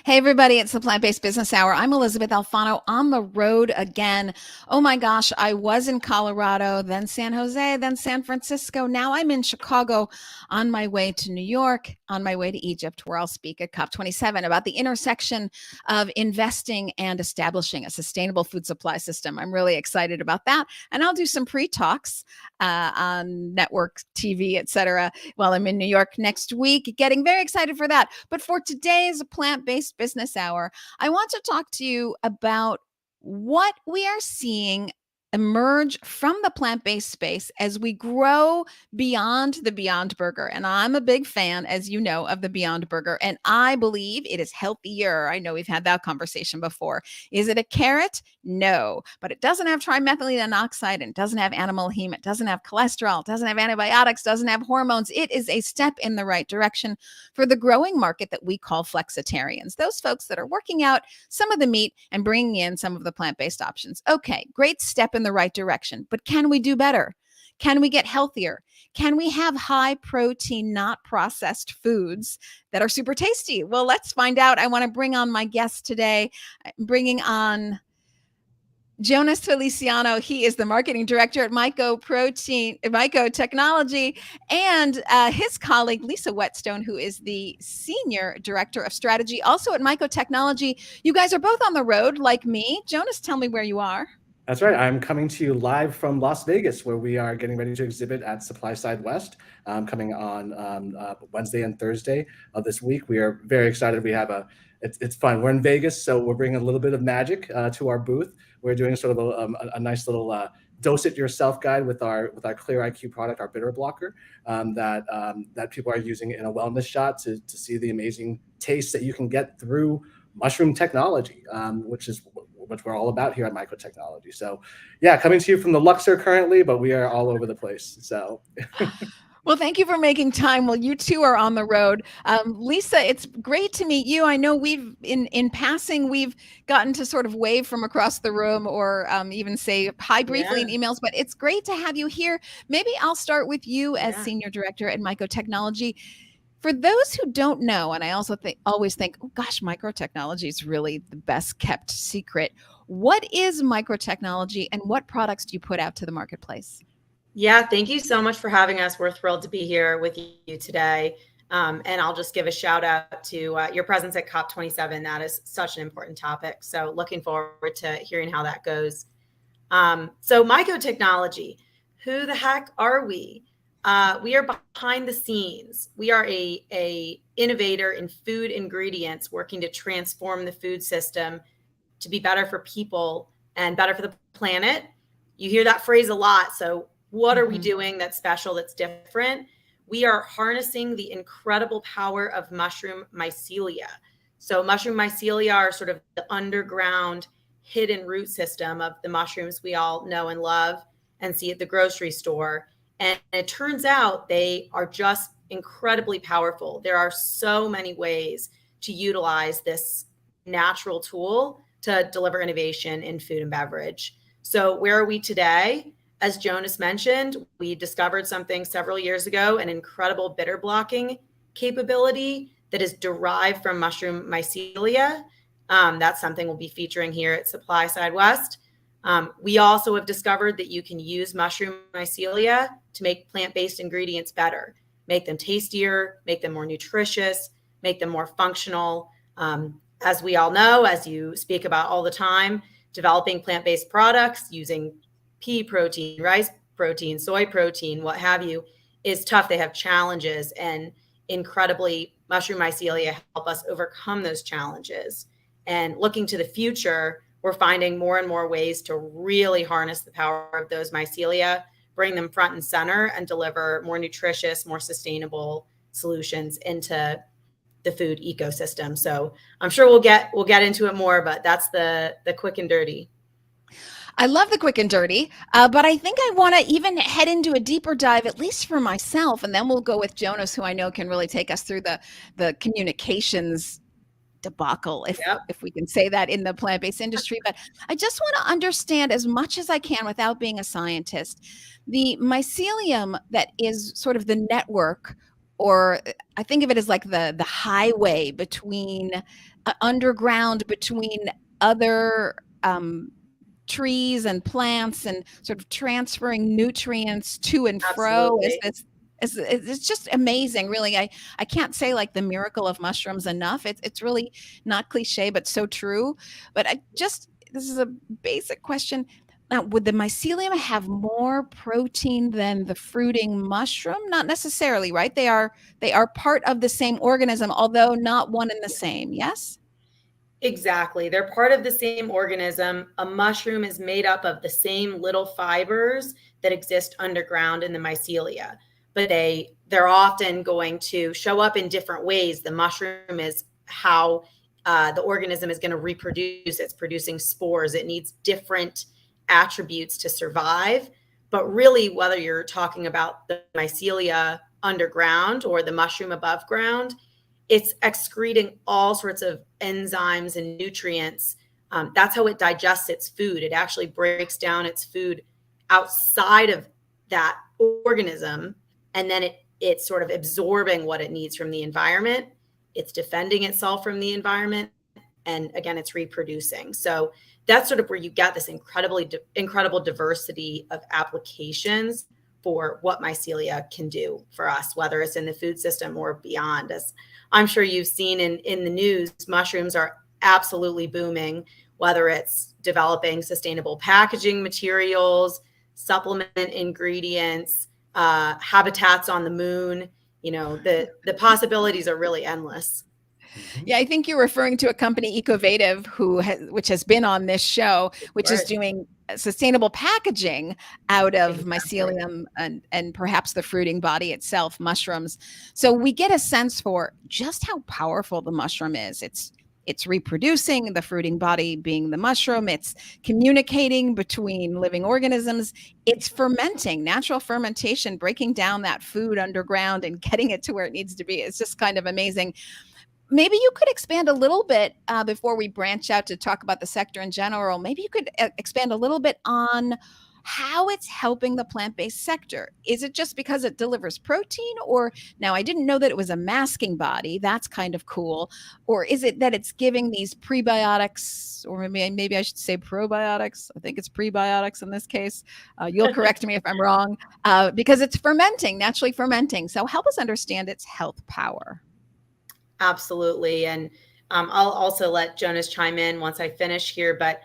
Hey, everybody, it's the Plant-Based Business Hour. I'm Elysabeth Alfano on the road again. Oh my gosh, I was in Colorado, then San Jose, then San Francisco. Now I'm in Chicago on my way to New York, on my way to Egypt, where I'll speak at COP27 about the intersection of investing and establishing a sustainable food supply system. I'm really excited about that. And I'll do some pre-talks on network TV, et cetera, while I'm in New York next week. Getting very excited for that. But for today's Plant-Based Business Hour, I want to talk to you about what we are seeing emerge from the plant-based space as we grow beyond the Beyond Burger. And I'm a big fan, as you know, of the Beyond Burger, and I believe it is healthier. I know we've had that conversation before. Is it a carrot? No, but it doesn't have trimethylene oxide, and doesn't have animal heme, it doesn't have cholesterol, it doesn't have antibiotics, doesn't have hormones. It is a step in the right direction for the growing market that we call flexitarians, those folks that are working out some of the meat and bringing in some of the plant-based options. Okay, great step in the right direction, but can we do better? Can we get healthier? Can we have high protein, not processed foods that are super tasty? Well, let's find out. I want to bring on my guest today. I'm bringing on Jonas Feliciano. He is the marketing director at MycoTechnology, and his colleague, Lisa Wetstone, who is the senior director of strategy, also at MycoTechnology. You guys are both on the road like me. Jonas, tell me where you are. That's right. I'm coming to you live from Las Vegas, where we are getting ready to exhibit at Supply Side West, coming on Wednesday and Thursday of this week. We are very excited. It's fun. We're in Vegas, so we're bringing a little bit of magic to our booth. We're doing sort of a nice little dose-it-yourself guide with our Clear IQ product, our bitter blocker, that people are using in a wellness shot to see the amazing taste that you can get through mushroom technology, which we're all about here at MycoTechnology. So yeah, coming to you from the Luxor currently, but we are all over the place. So well, thank you for making time. Well, you two are on the road. Lisa, it's great to meet you. I know we've in passing, we've gotten to sort of wave from across the room, or even say hi briefly in emails, but it's great to have you here. Maybe I'll start with you as senior director at MycoTechnology. For those who don't know, and I also always think, oh gosh, MycoTechnology is really the best kept secret. What is MycoTechnology, and what products do you put out to the marketplace? Yeah, thank you so much for having us. We're thrilled to be here with you today. And I'll just give a shout out to your presence at COP27. That is such an important topic. So looking forward to hearing how that goes. So MycoTechnology, who the heck are we? We are behind the scenes. We are a innovator in food ingredients working to transform the food system to be better for people and better for the planet. You hear that phrase a lot. So what are we doing that's special, that's different? We are harnessing the incredible power of mushroom mycelia. So mushroom mycelia are sort of the underground hidden root system of the mushrooms we all know and love and see at the grocery store. And it turns out they are just incredibly powerful. There are so many ways to utilize this natural tool to deliver innovation in food and beverage. So where are we today? As Jonas mentioned, we discovered something several years ago, an incredible bitter blocking capability that is derived from mushroom mycelia. That's something we'll be featuring here at Supply Side West. We also have discovered that you can use mushroom mycelia to make plant-based ingredients better, make them tastier, make them more nutritious, make them more functional. As we all know, as you speak about all the time, developing plant-based products using pea protein, rice protein, soy protein, what have you, is tough. They have challenges, and incredibly, mushroom mycelia help us overcome those challenges. And looking to the future, we're finding more and more ways to really harness the power of those mycelia, bring them front and center, and deliver more nutritious, more sustainable solutions into the food ecosystem. So I'm sure we'll get into it more, but that's the quick and dirty. I love the quick and dirty, but I think I want to even head into a deeper dive, at least for myself, and then we'll go with Jonas, who I know can really take us through the communications debacle, if we can say that in the plant-based industry. But I just want to understand as much as I can without being a scientist, the mycelium that is sort of the network or I think of it as like the highway between underground, between other trees and plants, and sort of transferring nutrients to and fro. Is Absolutely. this? It's just amazing, really. I can't say like the miracle of mushrooms enough. It's really not cliche, but so true. But this is a basic question. Now, would the mycelium have more protein than the fruiting mushroom? Not necessarily, right? They are part of the same organism, although not one and the same. Yes? Exactly. They're part of the same organism. A mushroom is made up of the same little fibers that exist underground in the mycelia, but they're often going to show up in different ways. The mushroom is how the organism is going to reproduce. It's producing spores. It needs different attributes to survive. But really, whether you're talking about the mycelia underground or the mushroom above ground, it's excreting all sorts of enzymes and nutrients. That's how it digests its food. It actually breaks down its food outside of that organism, and then it's sort of absorbing what it needs from the environment. It's defending itself from the environment, and again, it's reproducing. So that's sort of where you get this incredible diversity of applications for what mycelia can do for us, whether it's in the food system or beyond. As I'm sure you've seen in the news, mushrooms are absolutely booming, whether it's developing sustainable packaging materials, supplement ingredients, habitats on the moon. The possibilities are really endless. Yeah, I think you're referring to a company, Ecovative, which has been on this show, which is doing sustainable packaging out of mycelium and perhaps the fruiting body itself, mushrooms. So we get a sense for just how powerful the mushroom is. It's reproducing, the fruiting body being the mushroom. It's communicating between living organisms. It's fermenting, natural fermentation, breaking down that food underground and getting it to where it needs to be. It's just kind of amazing. Maybe you could expand a little bit before we branch out to talk about the sector in general. Maybe you could expand a little bit on how it's helping the plant-based sector. Is it just because it delivers protein? Or now I didn't know that it was a masking body. That's kind of cool. Or is it that it's giving these prebiotics, or maybe I should say probiotics? I think it's prebiotics in this case. You'll correct me if I'm wrong, because it's fermenting, naturally fermenting. So help us understand its health power. Absolutely. And I'll also let Jonas chime in once I finish here. But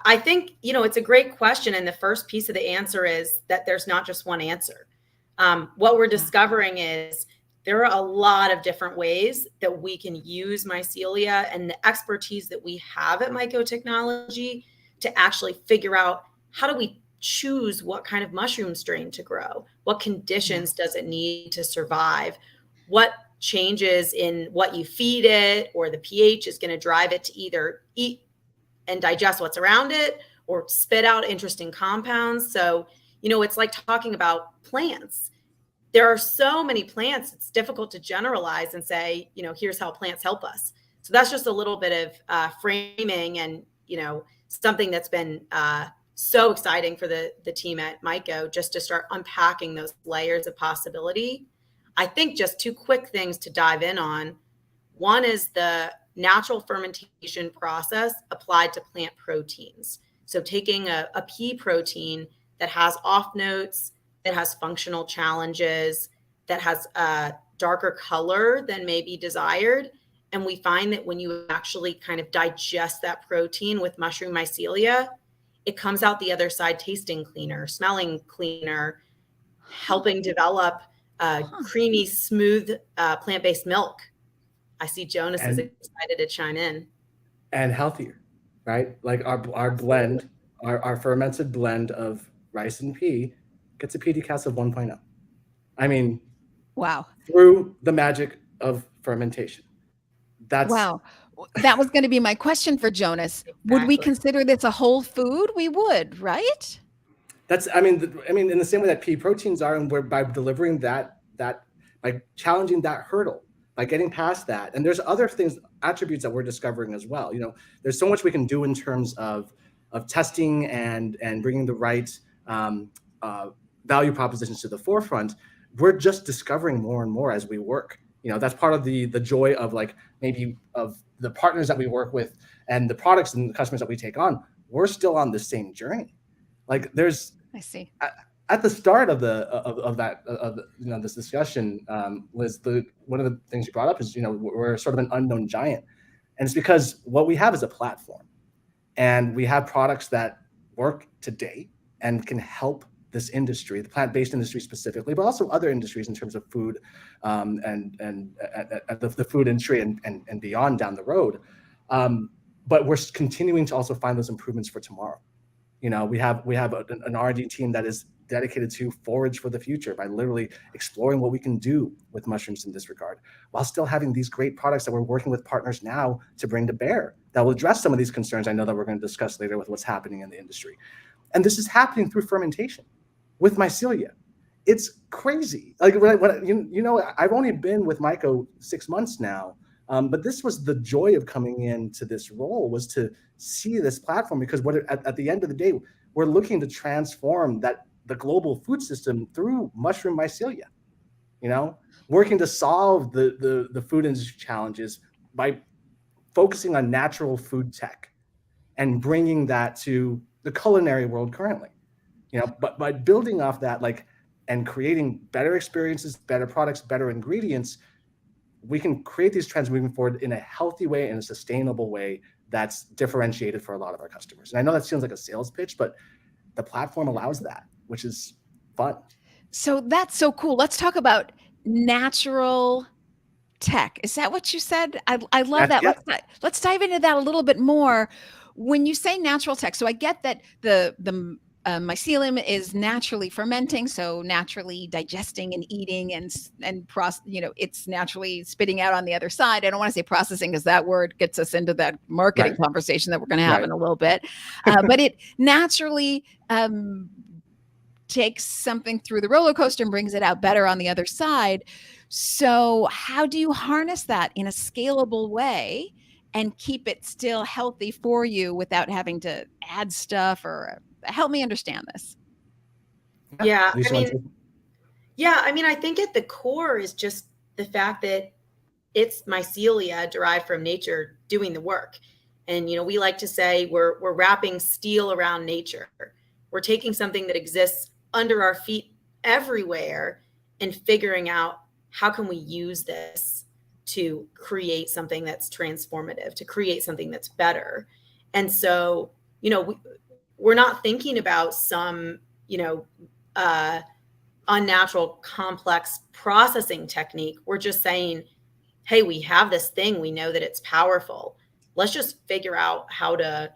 I think, it's a great question. And the first piece of the answer is that there's not just one answer. What we're discovering is there are a lot of different ways that we can use mycelia and the expertise that we have at MycoTechnology to actually figure out, how do we choose what kind of mushroom strain to grow? What conditions does it need to survive? What changes in what you feed it or the pH is going to drive it to either eat and digest what's around it or spit out interesting compounds. So, it's like talking about plants. There are so many plants, it's difficult to generalize and say, here's how plants help us. So that's just a little bit of framing and, something that's been so exciting for the team at Myco, just to start unpacking those layers of possibility. I think just two quick things to dive in on. One is the natural fermentation process applied to plant proteins. So taking a pea protein that has off notes, that has functional challenges, that has a darker color than may be desired. And we find that when you actually kind of digest that protein with mushroom mycelia, it comes out the other side tasting cleaner, smelling cleaner, helping develop creamy, smooth plant-based milk. I see Jonas is excited to chime in. And healthier, right? Like our blend, our fermented blend of rice and pea gets a PDCAS of 1.0. I mean, wow. Through the magic of fermentation. Wow. That was going to be my question for Jonas. Exactly. Would we consider this a whole food? We would, right? I mean, in the same way that pea proteins are, and we're by delivering that by challenging that hurdle, by getting past that, and there's other attributes that we're discovering as well. There's so much we can do in terms of testing and bringing the right value propositions to the forefront. we're just discovering more and more as we work. That's part of the joy of like maybe of the partners that we work with and the products and the customers that we take on. We're still on the same journey. Like I see. At the start of this discussion, Liz, one of the things you brought up is we're sort of an unknown giant, and it's because what we have is a platform, and we have products that work today and can help this industry, the plant-based industry specifically, but also other industries in terms of food, and the food industry and beyond down the road. But we're continuing to also find those improvements for tomorrow. We have an R&D team that is dedicated to forage for the future by literally exploring what we can do with mushrooms in this regard, while still having these great products that we're working with partners now to bring to bear that will address some of these concerns I know that we're going to discuss later with what's happening in the industry. And this is happening through fermentation with mycelia. It's crazy. Like I've only been with Myco 6 months now, but this was the joy of coming into this role, was to see this platform, because at the end of the day, we're looking to transform the global food system through mushroom mycelia. Working to solve the food industry challenges by focusing on natural food tech and bringing that to the culinary world currently. But by building off that, and creating better experiences, better products, better ingredients, we can create these trends moving forward in a healthy way, in a sustainable way that's differentiated for a lot of our customers. And I know that sounds like a sales pitch, but the platform allows that, which is fun. So that's so cool. Let's talk about natural tech. Is that what you said? I love that. Yeah. Let's dive into that a little bit more. When you say natural tech, so I get that the mycelium is naturally fermenting, so naturally digesting and eating and it's naturally spitting out on the other side. I don't want to say processing, because that word gets us into that marketing conversation that we're going to have in a little bit. But it naturally takes something through the roller coaster and brings it out better on the other side. So how do you harness that in a scalable way and keep it still healthy for you without having to add stuff? Or help me understand this. Yeah. I mean, I think at the core is just the fact that it's mycelia derived from nature doing the work. And, we like to say we're wrapping steel around nature. We're taking something that exists under our feet everywhere and figuring out how can we use this to create something that's transformative, to create something that's better. And so, we're not thinking about some, unnatural, complex processing technique. We're just saying, hey, we have this thing. We know that it's powerful. Let's just figure out how do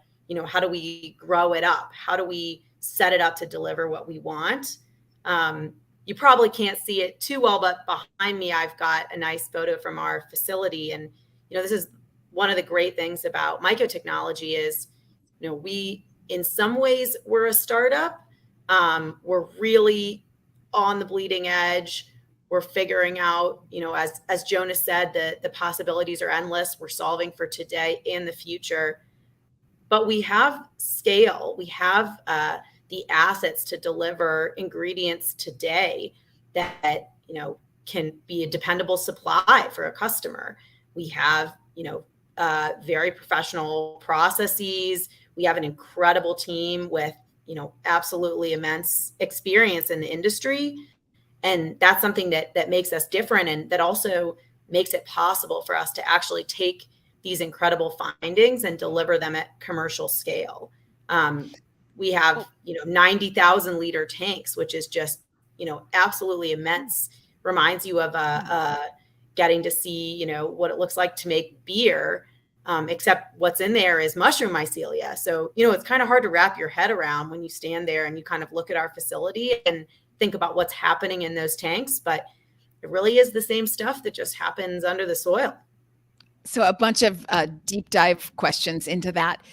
we grow it up? How do we set it up to deliver what we want? You probably can't see it too well, but behind me, I've got a nice photo from our facility. And, this is one of the great things about MycoTechnology is, we, in some ways, we're a startup. We're really on the bleeding edge. We're figuring out, as Jonas said, the possibilities are endless. We're solving for today and the future. But we have scale. We have the assets to deliver ingredients today that, can be a dependable supply for a customer. We have, very professional processes. We have an incredible team with, absolutely immense experience in the industry. And that's something that makes us different, and that also makes it possible for us to actually take these incredible findings and deliver them at commercial scale. We have, 90,000 liter tanks, which is just, absolutely immense. Reminds you of getting to see, what it looks like to make beer, except what's in there is mushroom mycelia. So, it's kind of hard to wrap your head around when you stand there and you kind of look at our facility and think about what's happening in those tanks. But it really is the same stuff that just happens under the soil. So a bunch of deep dive questions into that.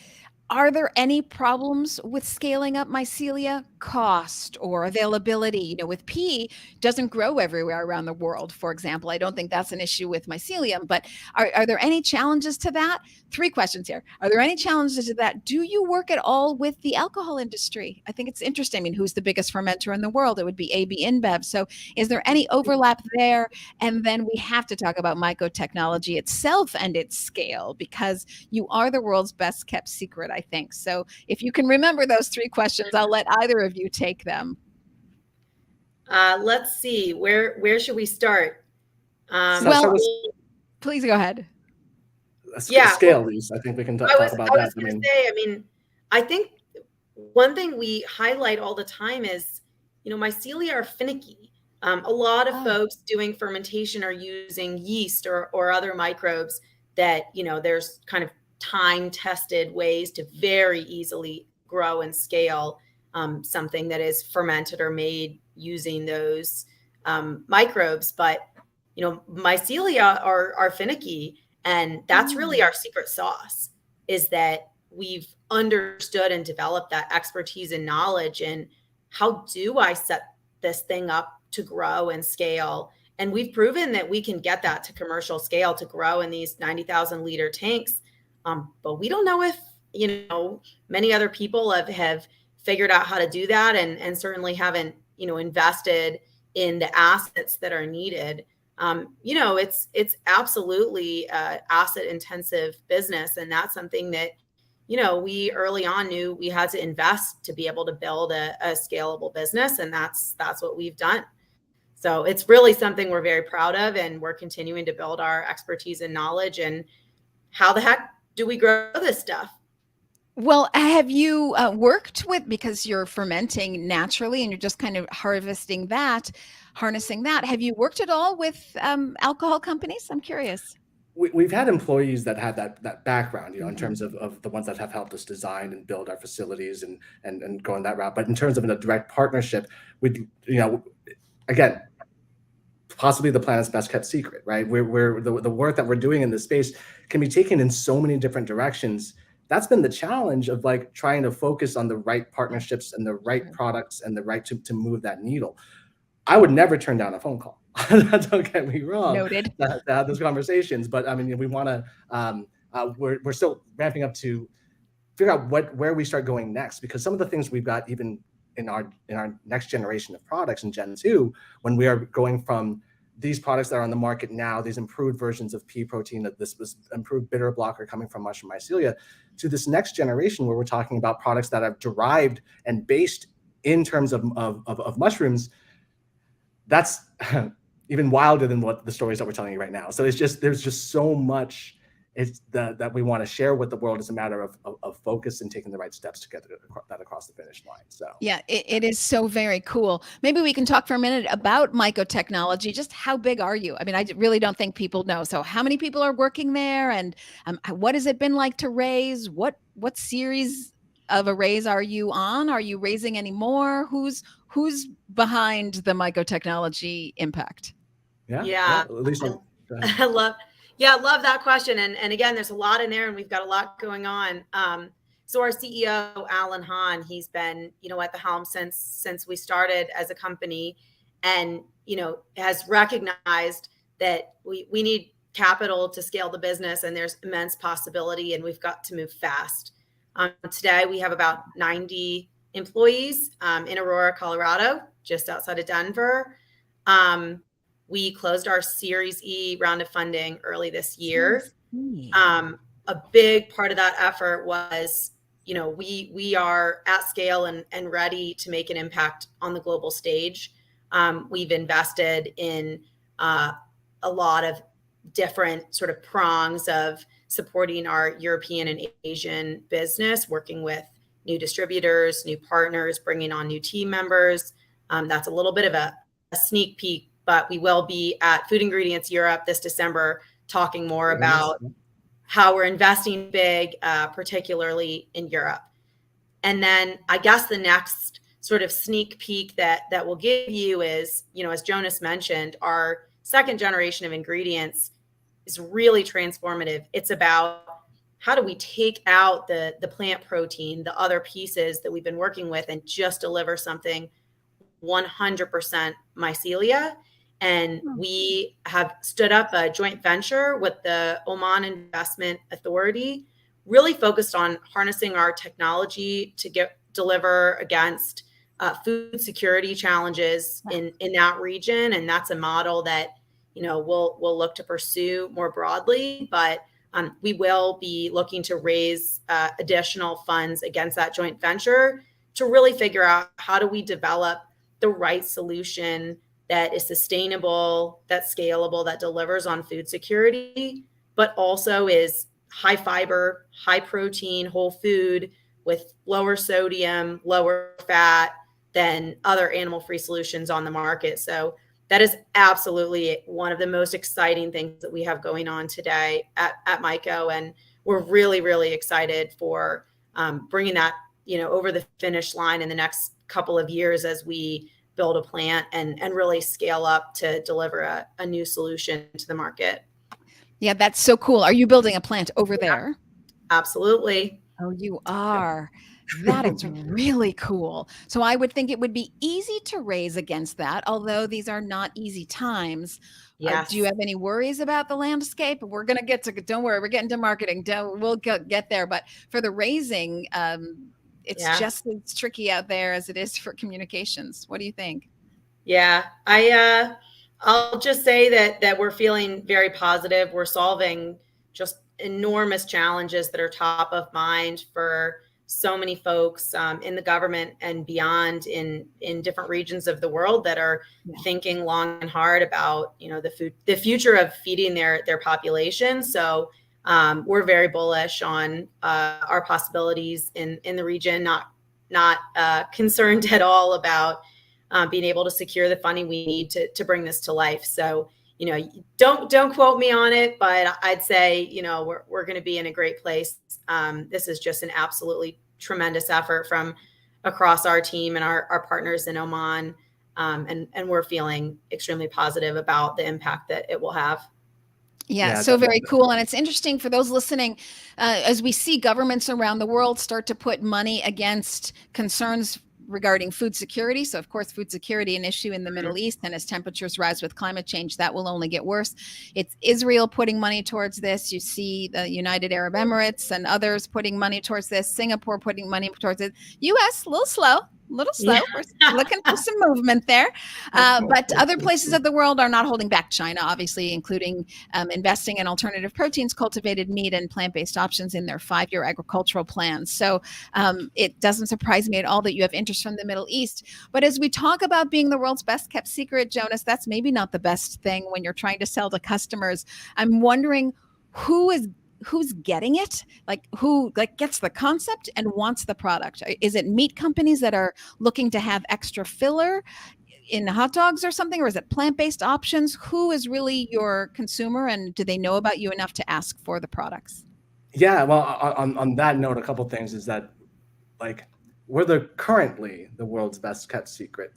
Are there any problems with scaling up mycelia? Cost or availability? You know, with pea, doesn't grow everywhere around the world, for example. I don't think that's an issue with mycelium, but are there any challenges to that? 3 questions here. Are there any challenges to that? Do you work at all with the alcohol industry? I think it's interesting. I mean, who's the biggest fermenter in the world? It would be AB InBev. So is there any overlap there? And then we have to talk about MycoTechnology itself and its scale, because you are the world's best kept secret, I think. So if you can remember those 3 questions, I'll let either of you take them. Let's see, where should we start? Well, please go ahead. Scale these. I think we can talk about that. I mean, I think one thing we highlight all the time is, you know, mycelia are finicky. A lot of folks doing fermentation are using yeast or other microbes that, you know, there's kind of time-tested ways to very easily grow and scale something that is fermented or made using those microbes. But, you know, mycelia are finicky, and that's really our secret sauce, is that we've understood and developed that expertise and knowledge in how do I set this thing up to grow and scale. And we've proven that we can get that to commercial scale to grow in these 90,000 liter tanks. But we don't know if, you know, many other people have figured out how to do that, and certainly haven't, you know, invested in the assets that are needed. You know, it's absolutely asset intensive business. And that's something that, you know, we early on knew we had to invest to be able to build a scalable business. And that's what we've done. So it's really something we're very proud of, and we're continuing to build our expertise and knowledge. And how the heck do we grow this stuff? Well, have you worked with, because you're fermenting naturally and you're just kind of harnessing that, have you worked at all with alcohol companies? I'm curious. We've had employees that had that background, you know, in terms of the ones that have helped us design and build our facilities and go on that route. But in terms of a direct partnership, we, you know, again, possibly the planet's best kept secret, right? We're the work that we're doing in this space can be taken in so many different directions. That's been the challenge of like trying to focus on the right partnerships and the right products and the right to move that needle. I would never turn down a phone call. Don't get me wrong. Noted. To have those conversations, but I mean, we want to. We're still ramping up to figure out where we start going next, because some of the things we've got even in our next generation of products in Gen 2, when we are going from these products that are on the market now, these improved versions of pea protein, that this was improved bitter blocker coming from mushroom mycelia, to this next generation where we're talking about products that are derived and based in terms of mushrooms. That's even wilder than what the stories that we're telling you right now. So it's just, there's just so much that we want to share with the world. It's a matter of focus and taking the right steps to get that across the finish line. So yeah, it is so very cool. Maybe we can talk for a minute about MycoTechnology. Just how big are you? I mean, I really don't think people know. So how many people are working there, and what has it been like to raise? What series of arrays are you on? Are you raising any more? Who's behind the MycoTechnology impact? Yeah. Lisa, I love that question. And again, there's a lot in there, and we've got a lot going on. So our CEO, Alan Hahn, he's been, you know, at the helm since we started as a company, and, you know, has recognized that we need capital to scale the business, and there's immense possibility, and we've got to move fast. Today, we have about 90 employees in Aurora, Colorado, just outside of Denver. We closed our Series E round of funding early this year. A big part of that effort was, you know, we are at scale and ready to make an impact on the global stage. We've invested in a lot of different sort of prongs of supporting our European and Asian business, working with new distributors, new partners, bringing on new team members. That's a little bit of a sneak peek, but we will be at Food Ingredients Europe this December talking more about how we're investing big, particularly in Europe. And then I guess the next sort of sneak peek that we'll give you is, you know, as Jonas mentioned, our second generation of ingredients is really transformative. It's about how do we take out the plant protein, the other pieces that we've been working with, and just deliver something 100% mycelia. And we have stood up a joint venture with the Oman Investment Authority, really focused on harnessing our technology to deliver against food security challenges in that region. And that's a model that, you know, we'll look to pursue more broadly, but we will be looking to raise additional funds against that joint venture to really figure out how do we develop the right solution that is sustainable, that's scalable, that delivers on food security, but also is high fiber, high protein, whole food with lower sodium, lower fat than other animal-free solutions on the market. So that is absolutely one of the most exciting things that we have going on today at Myco. And we're really, really excited for bringing that, you know, over the finish line in the next couple of years as we build a plant and really scale up to deliver a new solution to the market. Yeah, that's so cool. Are you building a plant over there? Absolutely. Oh, you are. That is really cool. So I would think it would be easy to raise against that, although these are not easy times. Yes. Do you have any worries about the landscape? We're going to get to, don't worry, we're getting to marketing. We'll get there. But for the raising, it's just as tricky out there as it is for communications. What do you think? Yeah, I'll just say that we're feeling very positive. We're solving just enormous challenges that are top of mind for so many folks in the government and beyond in different regions of the world that are thinking long and hard about, you know, the future of feeding their population. So we're very bullish on our possibilities in the region. Not concerned at all about being able to secure the funding we need to bring this to life. So, you know, don't quote me on it, but I'd say, you know, we're going to be in a great place. This is just an absolutely tremendous effort from across our team and our partners in Oman. And we're feeling extremely positive about the impact that it will have. Yeah, so very cool. And it's interesting for those listening, as we see governments around the world start to put money against concerns regarding food security. So of course, food security, an issue in the Middle East, and as temperatures rise with climate change, that will only get worse. It's Israel putting money towards this. You see the United Arab Emirates and others putting money towards this. Singapore putting money towards it. US, a little slow. Yeah. We're looking for some movement there. But other places of the world are not holding back. China, obviously, including investing in alternative proteins, cultivated meat, and plant-based options in their 5-year agricultural plans. So it doesn't surprise me at all that you have interest from the Middle East. But as we talk about being the world's best kept secret, Jonas, that's maybe not the best thing when you're trying to sell to customers. I'm wondering who's getting it, who gets the concept and wants the product. Is it meat companies that are looking to have extra filler in hot dogs or something, or is it plant-based options? Who is really your consumer, and do they know about you enough to ask for the products? Yeah, well, on that note, a couple of things is that, like, we're currently the world's best kept secret.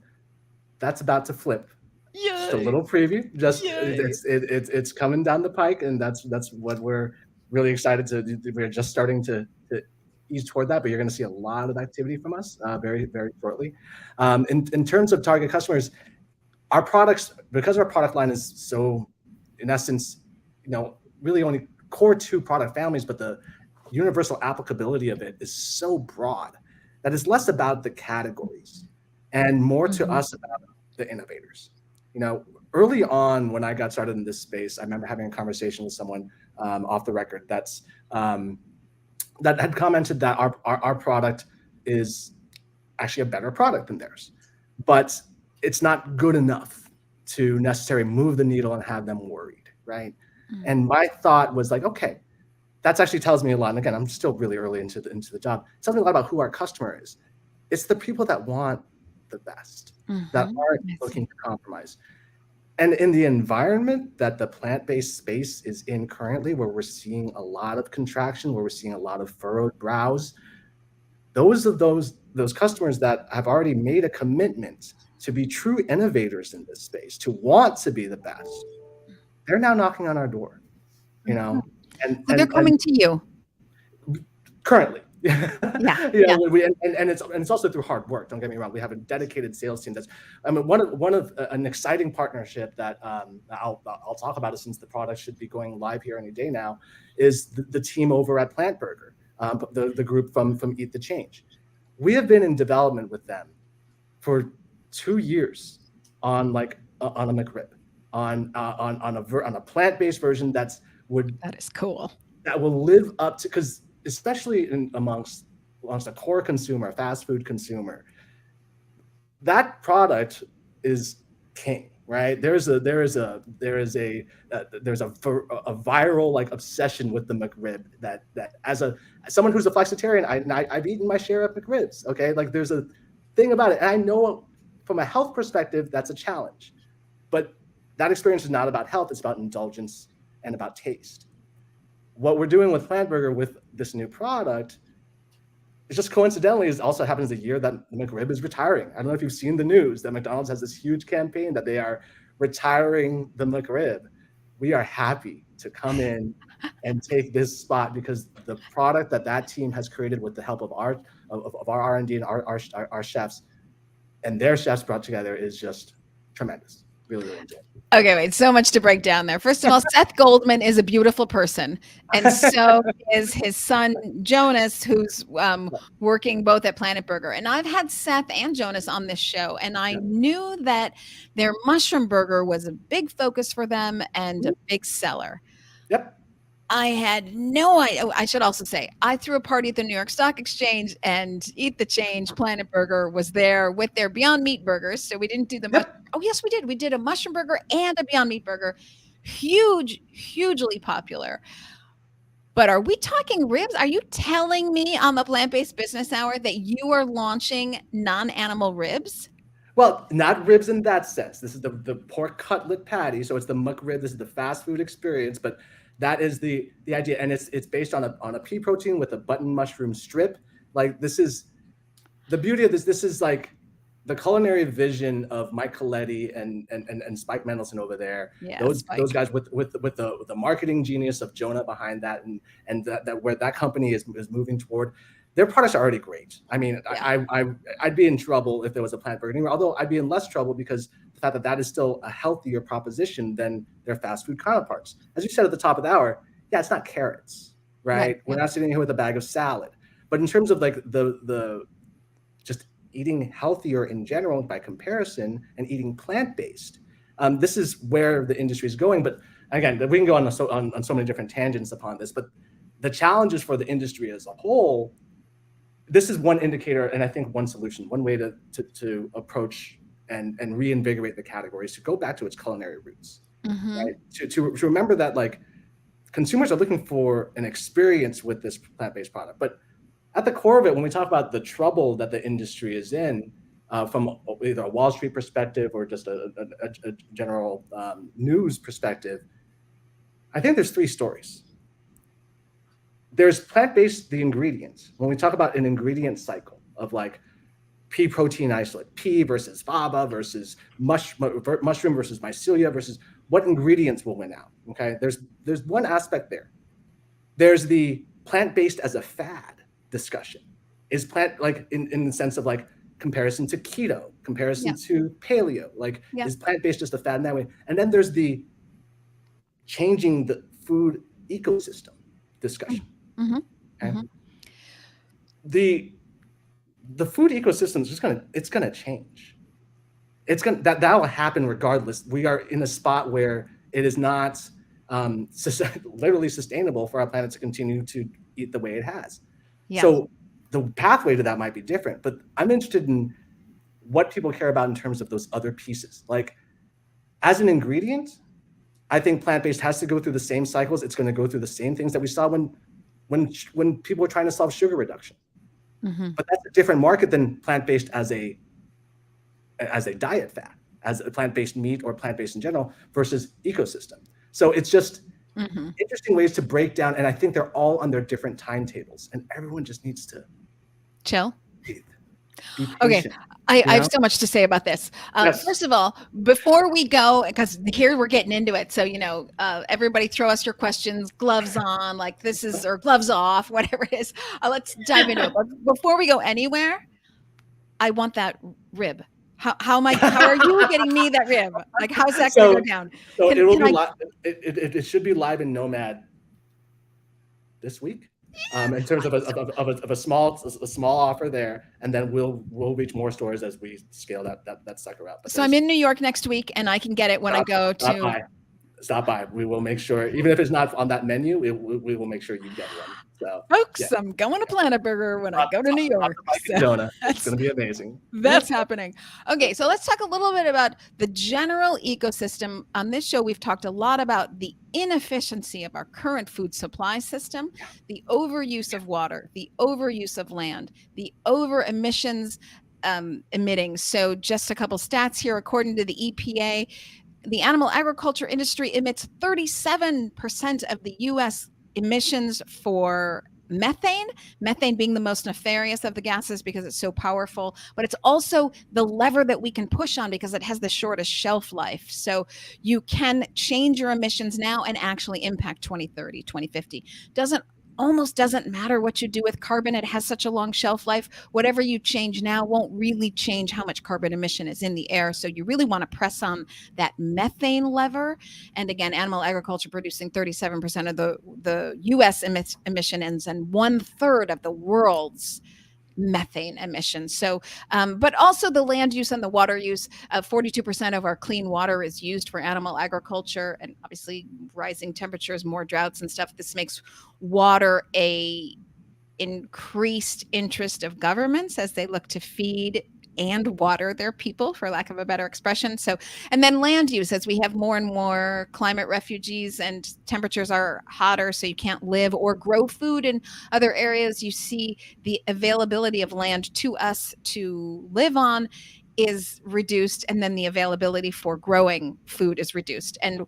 That's about to flip. Yay. Just a little preview. Just it's coming down the pike, and that's what we're really excited to. We're just starting to ease toward that, but you're going to see a lot of activity from us very, very shortly. In terms of target customers, our products, because our product line is so, in essence, you know, really only core 2 product families, but the universal applicability of it is so broad that it's less about the categories and more to us about the innovators. You know, early on when I got started in this space, I remember having a conversation with someone off the record that had commented that our product is actually a better product than theirs, but it's not good enough to necessarily move the needle and have them worried, right? And my thought was like, okay, that actually tells me a lot. And again, I'm still really early into the job. It tells me a lot about who our customer is. It's the people that want the best, that aren't looking to compromise. And in the environment that the plant-based space is in currently, where we're seeing a lot of contraction, where we're seeing a lot of furrowed brows, those customers that have already made a commitment to be true innovators in this space, to want to be the best, they're now knocking on our door, you know. And so they're coming to you. Currently. Yeah. And it's also through hard work. Don't get me wrong. We have a dedicated sales team. One of an exciting partnership that I'll talk about it, since the product should be going live here any day now, is the team over at Plant Burger, the group from Eat the Change. We have been in development with them for 2 years on a McRib, on a plant-based version that is cool. That will live up to, because especially amongst a core consumer, a fast food consumer, that product is king, right? There's a viral like obsession with the McRib that as someone who's a flexitarian, I've eaten my share of McRibs. Okay, like there's a thing about it, and I know from a health perspective that's a challenge, but that experience is not about health; it's about indulgence and about taste. What we're doing with Plant Burger with this new product, it just coincidentally also happens the year that the McRib is retiring. I don't know if you've seen the news that McDonald's has this huge campaign that they are retiring the McRib. We are happy to come in and take this spot because the product that team has created with the help of our R&D and our chefs and their chefs brought together is just tremendous. Really, really enjoy it. Okay, wait, so much to break down there. First of all, Seth Goldman is a beautiful person. And so is his son, Jonas, who's working both at Planet Burger. And I've had Seth and Jonas on this show, and I knew that their mushroom burger was a big focus for them and a big seller. Yep. I had no idea. I should also say, I threw a party at the New York Stock Exchange, and Eat the Change Planet Burger was there with their Beyond Meat burgers. So we didn't do the Oh, yes, we did. We did a mushroom burger and a Beyond Meat burger. Hugely popular. But are we talking ribs? Are you telling me on the Plant-Based Business Hour that you are launching non-animal ribs? Well, not ribs in that sense. This is the pork cutlet patty. So it's the McRib. This is the fast food experience, but that is the idea. And it's based on a pea protein with a button mushroom strip. Like, this is the beauty of this. This is like the culinary vision of Mike Coletti and Spike Mendelsohn over there. Yeah, those guys with the marketing genius of Jonah behind that, and that where that company is moving toward. Their products are already great. I mean, yeah. I'd be in trouble if there was a plant burger anywhere, although I'd be in less trouble because the fact that is still a healthier proposition than their fast food counterparts. As you said at the top of the hour, yeah, it's not carrots, right? We're not sitting here with a bag of salad. But in terms of like the just eating healthier in general by comparison and eating plant-based, this is where the industry is going. But again, we can go on so many different tangents upon this, but the challenges for the industry as a whole, this is one indicator, and I think one solution, one way to approach and reinvigorate the category is to go back to its culinary roots, right? To remember that like consumers are looking for an experience with this plant-based product, but at the core of it, when we talk about the trouble that the industry is in, from either a Wall Street perspective or just a general news perspective, I think there's three stories. There's plant-based, the ingredients. When we talk about an ingredient cycle of like pea protein isolate, pea versus faba versus mushroom versus mycelia versus what ingredients will win out. Okay, there's one aspect there. There's the plant-based as a fad discussion. Is plant like in the sense of like comparison to keto, comparison to paleo, like is plant-based just a fad in that way? And then there's the changing the food ecosystem discussion. Okay? The food ecosystem is just gonna change. That will happen regardless. We are in a spot where it is not literally sustainable for our planet to continue to eat the way it has. Yeah. So the pathway to that might be different, but I'm interested in what people care about in terms of those other pieces. Like as an ingredient, I think plant-based has to go through the same cycles. It's going to go through the same things that we saw when people were trying to solve sugar reduction. But that's a different market than plant-based as a diet fad, as a plant-based meat or plant-based in general versus ecosystem. So it's just interesting ways to break down, and I think they're all on their different timetables, and everyone just needs to chill. Breathe. Be Okay. patient. I have so much to say about this. Yes. First of all, before we go, because here we're getting into it. So, everybody throw us your questions, gloves on, like this is, or gloves off, whatever it is. Let's dive into it. But before we go anywhere, I want that rib. How are you getting me that rib? Like, how's that going to go down? So it will be live. It should be live in Nomad this week. In terms of a small offer there, and then we'll reach more stores as we scale that sucker out. But so I'm in New York next week, and I can get it when I go to. Stop by. We will make sure, even if it's not on that menu, we will make sure you get one. So, folks, I'm going to Planet Burger when I go to New York. Jonah, it's going to be amazing. That's happening. Okay, so let's talk a little bit about the general ecosystem. On this show, we've talked a lot about the inefficiency of our current food supply system, the overuse of water, the overuse of land, the over emissions emitting. So just a couple stats here. According to the EPA, the animal agriculture industry emits 37% of the U.S. emissions for methane being the most nefarious of the gases because it's so powerful, but it's also the lever that we can push on because it has the shortest shelf life. So you can change your emissions now and actually impact 2030, 2050. Almost doesn't matter what you do with carbon. It has such a long shelf life. Whatever you change now won't really change how much carbon emission is in the air. So you really want to press on that methane lever. And again, animal agriculture producing 37% of the U.S. emissions and 1/3 of the world's methane emissions. So, but also the land use and the water use. 42% of our clean water is used for animal agriculture, and obviously rising temperatures, more droughts and stuff. This makes water a increased interest of governments as they look to feed and water their people, for lack of a better expression. So, and then land use, as we have more and more climate refugees and temperatures are hotter, so you can't live or grow food in other areas. You see the availability of land to us to live on is reduced, and then the availability for growing food is reduced. And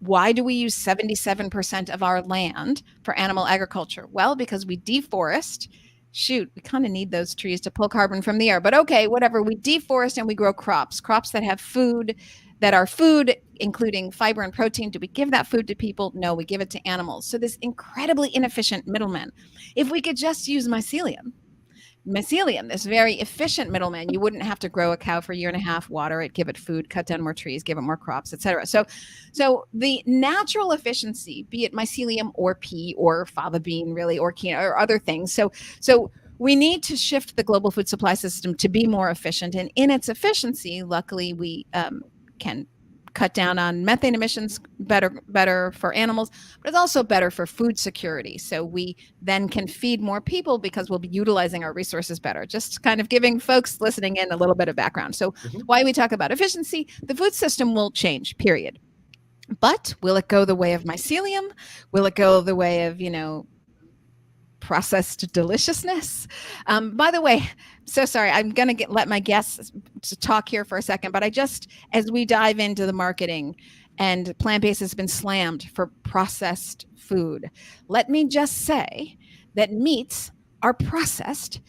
why do we use 77% of our land for animal agriculture? Well, because we deforest. Shoot, we kind of need those trees to pull carbon from the air, but okay, whatever. We deforest and we grow crops that have food, that are food, including fiber and protein. Do we give that food to people? No, we give it to animals. So this incredibly inefficient middleman. If we could just use mycelium, this very efficient middleman, you wouldn't have to grow a cow for a year and a half, water it, give it food, cut down more trees, give it more crops, etc. So the natural efficiency, be it mycelium or pea or fava bean, really, or quinoa or other things. So we need to shift the global food supply system to be more efficient. And in its efficiency, luckily, we can cut down on methane emissions, better for animals, but it's also better for food security. So we then can feed more people because we'll be utilizing our resources better. Just kind of giving folks listening in a little bit of background. So why we talk about efficiency, the food system will change, period. But will it go the way of mycelium? Will it go the way of, processed deliciousness? By the way, so sorry, I'm going to let my guests to talk here for a second, but as we dive into the marketing, and plant-based has been slammed for processed food, let me just say that meats are processed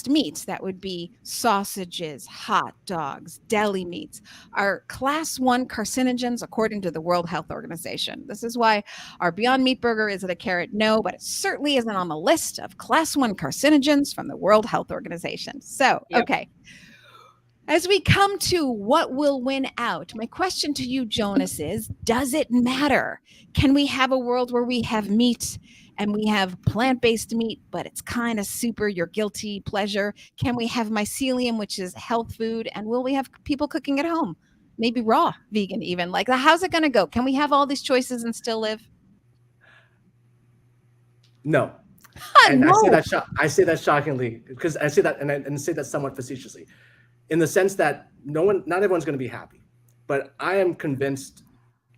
meats, that would be sausages, hot dogs, deli meats, are class 1 carcinogens according to the World Health Organization. This is why our Beyond Meat burger, is it a carrot? No, but it certainly isn't on the list of class 1 carcinogens from the World Health Organization. So, Okay. As we come to what will win out, my question to you, Jonas, is, does it matter? Can we have a world where we have meat and we have plant-based meat, but it's kind of super your guilty pleasure? Can we have mycelium, which is health food? And will we have people cooking at home? Maybe raw, vegan even. Like, how's it going to go? Can we have all these choices and still live? No. And no. I say that shockingly, because I say that and say that somewhat facetiously, in the sense that not everyone's going to be happy, but I am convinced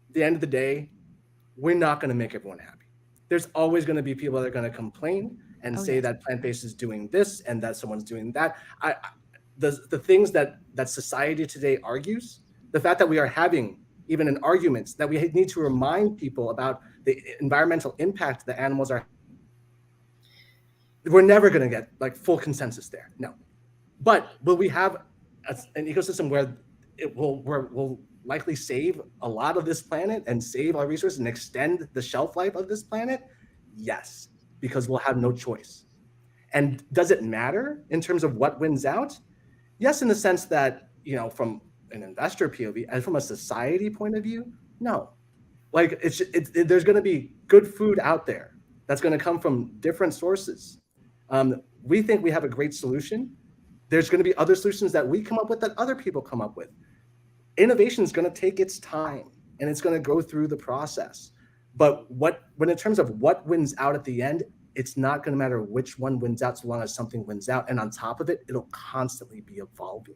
at the end of the day, we're not going to make everyone happy. There's always going to be people that are going to complain and say that plant-based is doing this and that someone's doing that. The things that society today argues, the fact that we are having even in arguments, that we need to remind people about the environmental impact that animals are. We're never going to get like full consensus there. No. But will we have an ecosystem where we'll likely save a lot of this planet and save our resources and extend the shelf life of this planet? Yes, because we'll have no choice. And does it matter in terms of what wins out? Yes, in the sense that, from an investor POV and from a society point of view, no. Like there's going to be good food out there that's going to come from different sources. We think we have a great solution. There's going to be other solutions that we come up with that other people come up with. Innovation is going to take its time and it's going to go through the process. But when in terms of what wins out at the end, it's not going to matter which one wins out so long as something wins out. And on top of it, it'll constantly be evolving.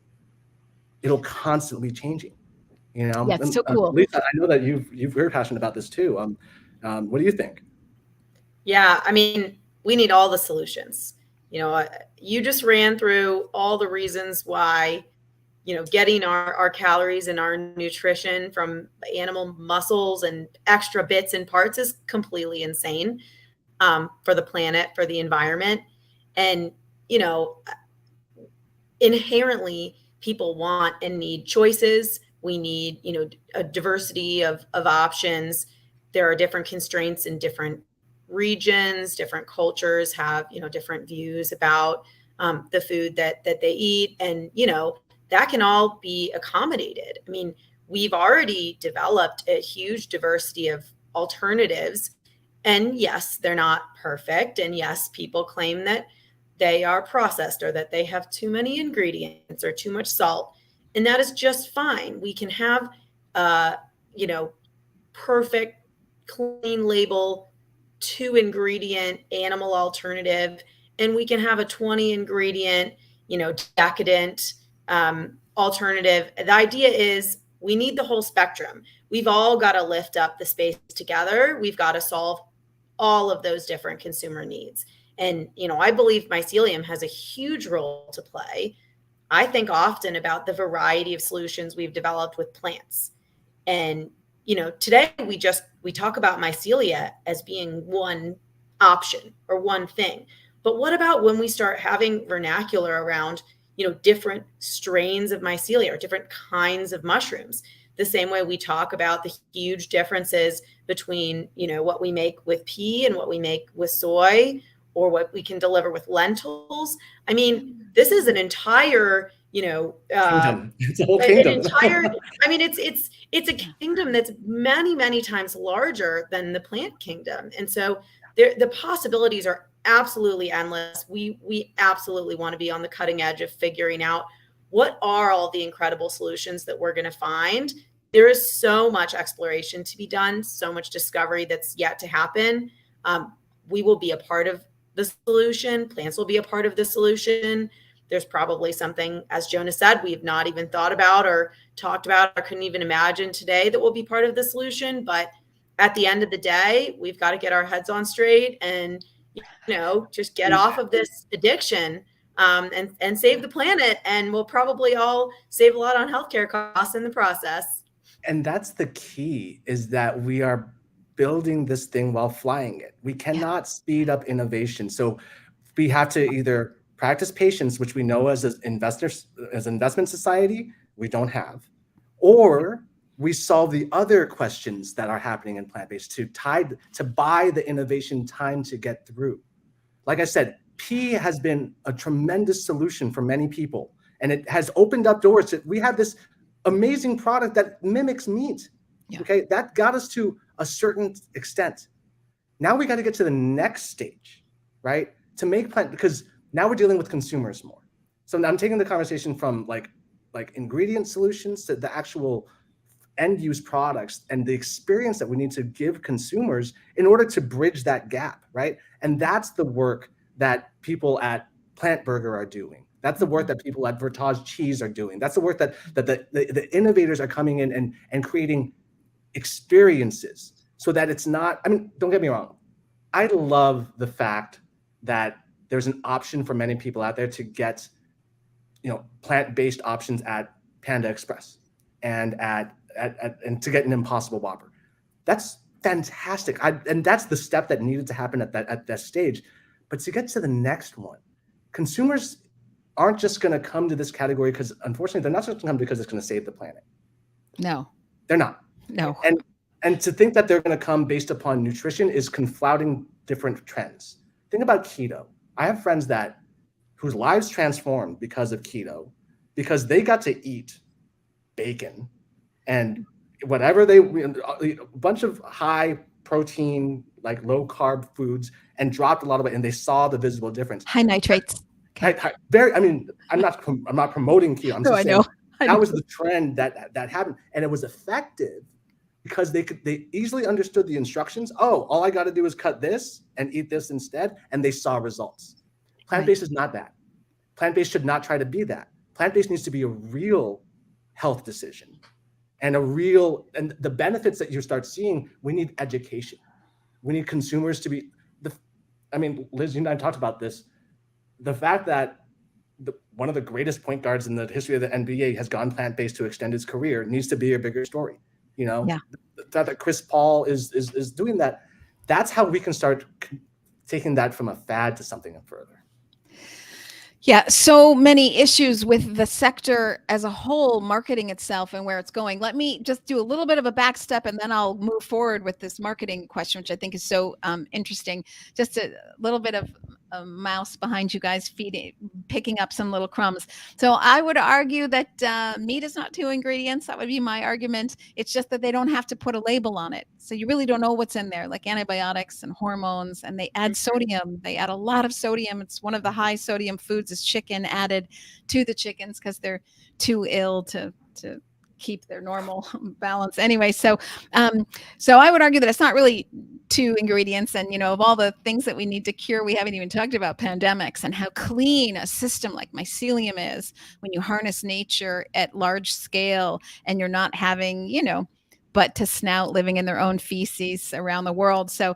It'll constantly be changing. Yeah, it's so cool. Lisa, I know that you're very passionate about this too. What do you think? Yeah, I mean, we need all the solutions. You just ran through all the reasons why, getting our calories and our nutrition from animal muscles and extra bits and parts is completely insane for the planet, for the environment. And, inherently people want and need choices. We need, a diversity of options. There are different constraints in different regions. Different cultures have, different views about the food that they eat. And, that can all be accommodated. I mean, we've already developed a huge diversity of alternatives. And yes, they're not perfect. And yes, people claim that they are processed or that they have too many ingredients or too much salt. And that is just fine. We can have, perfect, clean label, 2-ingredient animal alternative, and we can have a 20-ingredient, decadent alternative. The idea is we need the whole spectrum. We've all got to lift up the space together. We've got to solve all of those different consumer needs. And, I believe mycelium has a huge role to play. I think often about the variety of solutions we've developed with plants. And, today we talk about mycelia as being one option or one thing. But what about when we start having vernacular around, different strains of mycelia or different kinds of mushrooms? The same way we talk about the huge differences between, what we make with pea and what we make with soy, or what we can deliver with lentils. I mean, this is an entire, kingdom. It's a whole kingdom. It's a kingdom that's many, many times larger than the plant kingdom. And so the possibilities are absolutely endless. We absolutely want to be on the cutting edge of figuring out what are all the incredible solutions that we're going to find. There is so much exploration to be done, so much discovery that's yet to happen. We will be a part of the solution. Plants will be a part of the solution. There's probably something, as Jonas said, we've not even thought about or talked about or couldn't even imagine today that will be part of the solution. But at the end of the day, we've got to get our heads on straight and, just get off of this addiction and save the planet. And we'll probably all save a lot on healthcare costs in the process. And that's the key, is that we are building this thing while flying it. We cannot speed up innovation. So we have to either practice patience, which we know as investors, as an investment society, we don't have, or we solve the other questions that are happening in plant-based to buy the innovation time to get through. Like I said, pea has been a tremendous solution for many people, and it has opened up doors. We have this amazing product that mimics meat. Yeah. Okay, that got us to a certain extent. Now we got to get to the next stage, right? To make plant, because now we're dealing with consumers more. So I'm taking the conversation from like ingredient solutions to the actual end use products and the experience that we need to give consumers in order to bridge that gap, right? And that's the work that people at Plant Burger are doing. That's the work that people at Vertage Cheese are doing. That's the work that the innovators are coming in and creating experiences so that it's not, I mean, don't get me wrong. I love the fact that there's an option for many people out there to get, plant-based options at Panda Express and and to get an Impossible Whopper. That's fantastic. And that's the step that needed to happen at that stage. But to get to the next one, consumers aren't just going to come to this category because, unfortunately, they're not just going to come because it's going to save the planet. No, they're not. No. And to think that they're going to come based upon nutrition is conflating different trends. Think about keto. I have friends whose lives transformed because of keto, because they got to eat bacon and whatever a bunch of high protein, like low carb foods, and dropped a lot of weight, and they saw the visible difference. High nitrates. Okay. I'm not promoting keto. I'm just saying that was the trend that happened, and it was effective because they easily understood the instructions. Oh, all I got to do is cut this and eat this instead, and they saw results. Plant-based is not that. Plant-based should not try to be that. Plant-based needs to be a real health decision, and the benefits that you start seeing. We need education. We need consumers to be Liz, you and I talked about this. The fact that one of the greatest point guards in the history of the NBA has gone plant-based to extend his career needs to be a bigger story. The fact that Chris Paul is doing that, that's how we can start taking that from a fad to something further. Yeah, so many issues with the sector as a whole, marketing itself and where it's going. Let me just do a little bit of a back step, and then I'll move forward with this marketing question, which I think is so interesting. Just a little bit of a mouse behind you guys picking up some little crumbs. So I would argue that meat is not 2 ingredients. That would be my argument. It's just that they don't have to put a label on it. So you really don't know what's in there, like antibiotics and hormones, and they add sodium. They add a lot of sodium. It's one of the high sodium foods is chicken, added to the chickens because they're too ill to keep their normal balance anyway. So I would argue that it's not really 2 ingredients. And, of all the things that we need to cure, we haven't even talked about pandemics and how clean a system like mycelium is when you harness nature at large scale and you're not having, but to snout living in their own feces around the world. So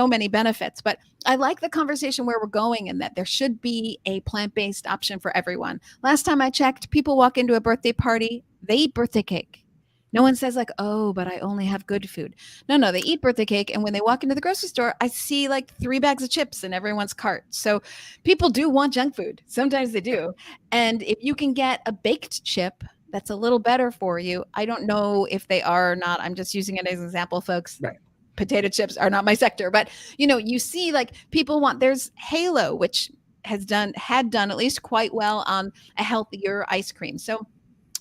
many benefits. But I like the conversation where we're going, and that there should be a plant-based option for everyone. Last time I checked, people walk into a birthday party, they eat birthday cake. No one says like, oh, but I only have good food. No, they eat birthday cake. And when they walk into the grocery store, I see like 3 bags of chips in everyone's cart. So people do want junk food. Sometimes they do. And if you can get a baked chip that's a little better for you, I don't know if they are or not. I'm just using it as an example, folks. Right. Potato chips are not my sector, but you see like people want, there's Halo, which had done at least quite well on a healthier ice cream. So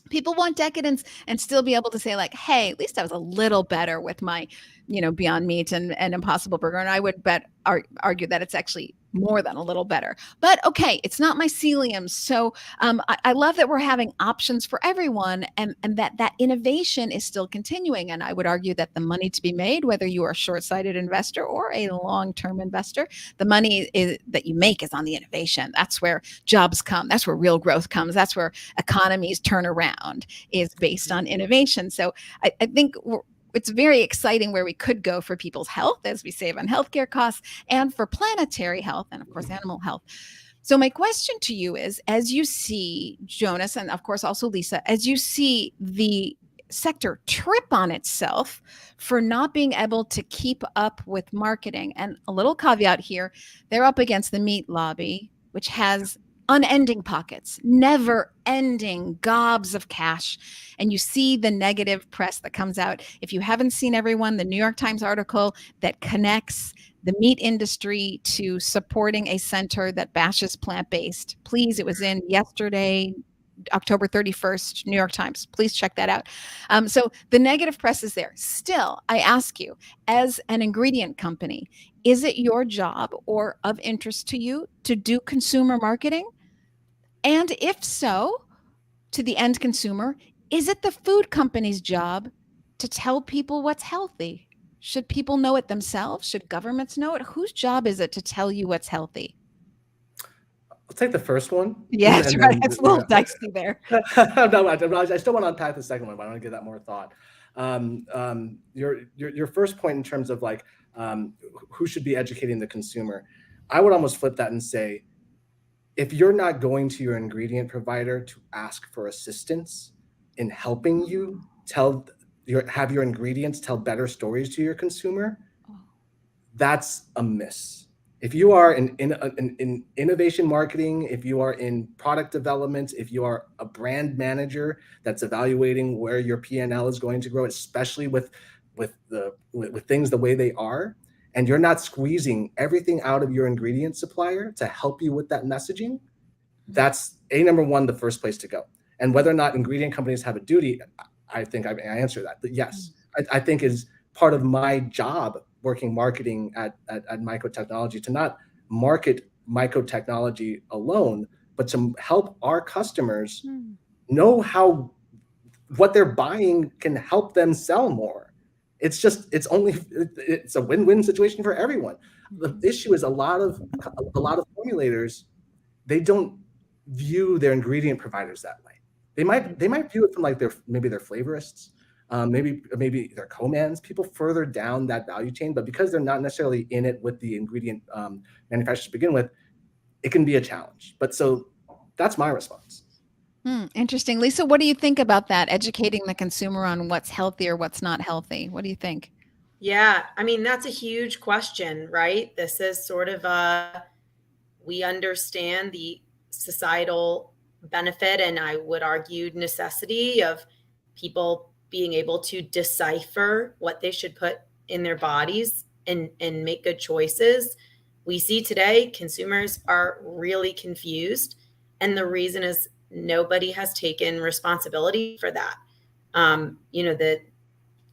people want decadence and still be able to say like, hey, at least I was a little better with my, Beyond Meat and Impossible Burger. And I would argue that it's actually more than a little better. But okay, it's not mycelium. So I love that we're having options for everyone, and that innovation is still continuing. And I would argue that the money to be made, whether you are a short-sighted investor or a long-term investor, the money that you make is on the innovation. That's where jobs come. That's where real growth comes. That's where economies turn around, is based on innovation. So I think it's very exciting where we could go for people's health as we save on healthcare costs, and for planetary health, and of course animal health. So my question to you is, as you see, Jonas, and of course also Lisa, as you see the sector trip on itself for not being able to keep up with marketing, and a little caveat here, they're up against the meat lobby, which has unending pockets, never-ending gobs of cash. And you see the negative press that comes out. If you haven't seen, everyone, the New York Times article that connects the meat industry to supporting a center that bashes plant-based, please, it was in yesterday, October 31st, New York Times. Please check that out. So the negative press is there. Still, I ask you, as an ingredient company, is it your job or of interest to you to do consumer marketing? And if so, to the end consumer, is it the food company's job to tell people what's healthy? Should people know it themselves? Should governments know it? Whose job is it to tell you what's healthy? I'll take the first one. Yeah, that's right. It's a little dicey there. No, I still want to unpack the second one, but I want to give that more thought. Your first point in terms of like who should be educating the consumer, I would almost flip that and say, if you're not going to your ingredient provider to ask for assistance in helping you have your ingredients tell better stories to your consumer, that's a miss. If you are in innovation marketing, if you are in product development, if you are a brand manager that's evaluating where your P&L is going to grow, especially with things the way they are, and you're not squeezing everything out of your ingredient supplier to help you with that messaging, that's number one, the first place to go. And whether or not ingredient companies have a duty, I think I answer that. But yes, I think is part of my job working marketing at MycoTechnology to not market MycoTechnology alone, but to help our customers know how what they're buying can help them sell more. It's a win-win situation for everyone. The issue is a lot of formulators, they don't view their ingredient providers that way. They might view it from like their flavorists, maybe their co-mans, people further down that value chain, but because they're not necessarily in it with the ingredient manufacturers to begin with, it can be a challenge. But so that's my response. Interesting. Lisa, what do you think about that? Educating the consumer on what's healthy or what's not healthy. What do you think? Yeah, I mean, that's a huge question, right? This is sort of we understand the societal benefit, and I would argue necessity of people being able to decipher what they should put in their bodies and make good choices. We see today consumers are really confused, and the reason is nobody has taken responsibility for that. The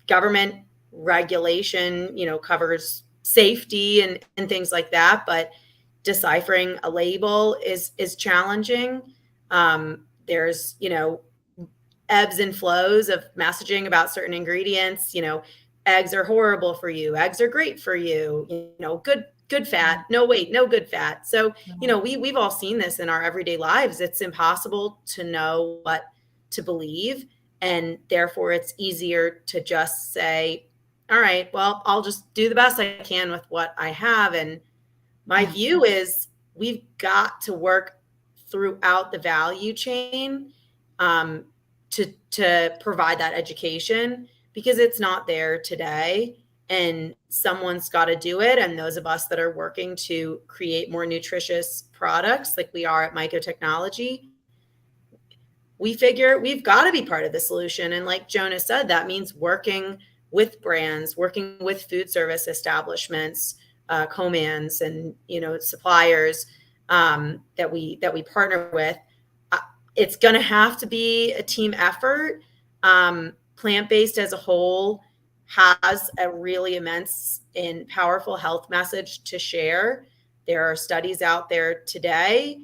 government regulation, covers safety and things like that, but deciphering a label is challenging. There's, ebbs and flows of messaging about certain ingredients. Eggs are horrible for you. Eggs are great for you. Good fat. No, wait, no good fat. So, we've all seen this in our everyday lives. It's impossible to know what to believe. And therefore, it's easier to just say, all right, well, I'll just do the best I can with what I have. And my view is we've got to work throughout the value chain to provide that education, because it's not there today. And someone's got to do it. And those of us that are working to create more nutritious products like we are at MycoTechnology, we figure we've got to be part of the solution. And like Jonas said, that means working with brands, working with food service establishments, co-mans and suppliers that we partner with. It's going to have to be a team effort. Plant-based as a whole has a really immense and powerful health message to share. There are studies out there today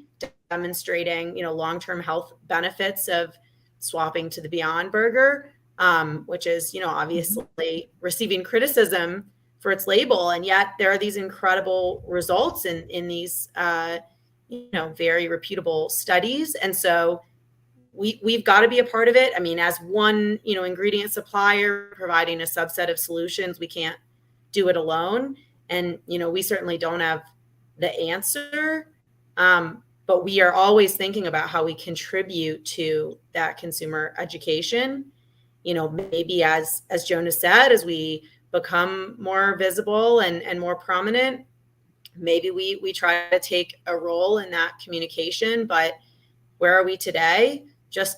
demonstrating, long-term health benefits of swapping to the Beyond Burger, which is, obviously receiving criticism for its label. And yet there are these incredible results in these, very reputable studies. And so we've got to be a part of it. I mean, as one, ingredient supplier providing a subset of solutions, we can't do it alone. And, we certainly don't have the answer. But we are always thinking about how we contribute to that consumer education. Maybe as Jonas said, as we become more visible and more prominent, maybe we try to take a role in that communication. But where are we today? Just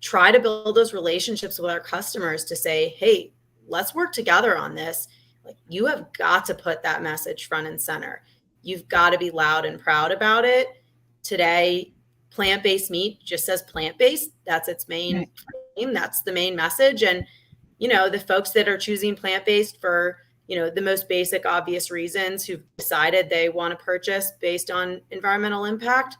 try to build those relationships with our customers to say, hey, let's work together on this. Like, you have got to put that message front and center. You've got to be loud and proud about it. Today, plant-based meat just says plant-based. That's its main claim. That's the main message. And, the folks that are choosing plant-based for, the most basic, obvious reasons, who've decided they want to purchase based on environmental impact,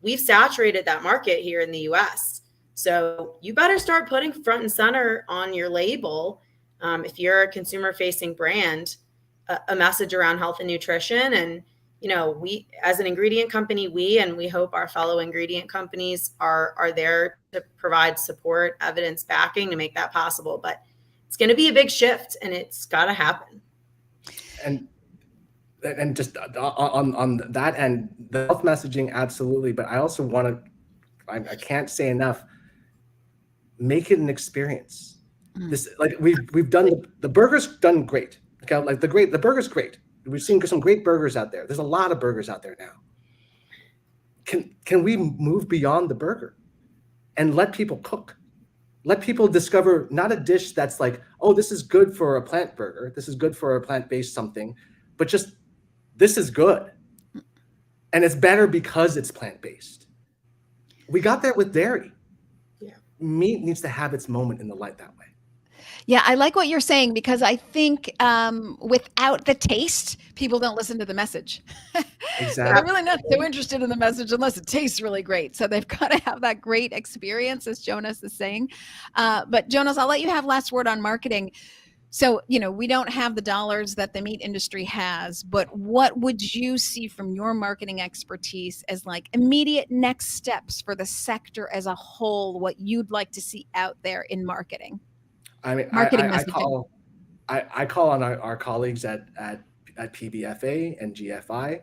we've saturated that market here in the US. So you better start putting front and center on your label, if you're a consumer-facing brand, a message around health and nutrition. And we, as an ingredient company, we hope our fellow ingredient companies are there to provide support, evidence backing to make that possible. But it's going to be a big shift, and it's got to happen. And just on that end, the health messaging, absolutely. But I also I can't say enough, make it an experience. This, like we've done, the burger's done great. Okay, like the burger's great. We're seeing some great burgers out there. There's a lot of burgers out there now. Can we move beyond the burger and let people cook? Let people discover not a dish that's like, oh, this is good for a plant burger. This is good for a plant-based something, but just this is good. And it's better because it's plant-based. We got there with dairy. Yeah. Meat needs to have its moment in the light that way. Yeah, I like what you're saying, because I think without the taste, people don't listen to the message. Exactly. They're really not so interested in the message unless it tastes really great. So they've got to have that great experience, as Jonas is saying. But Jonas, I'll let you have last word on marketing. So, we don't have the dollars that the meat industry has, but what would you see from your marketing expertise as like immediate next steps for the sector as a whole, what you'd like to see out there in marketing? I mean, Marketing I messaging. I call on our colleagues at PBFA and GFI.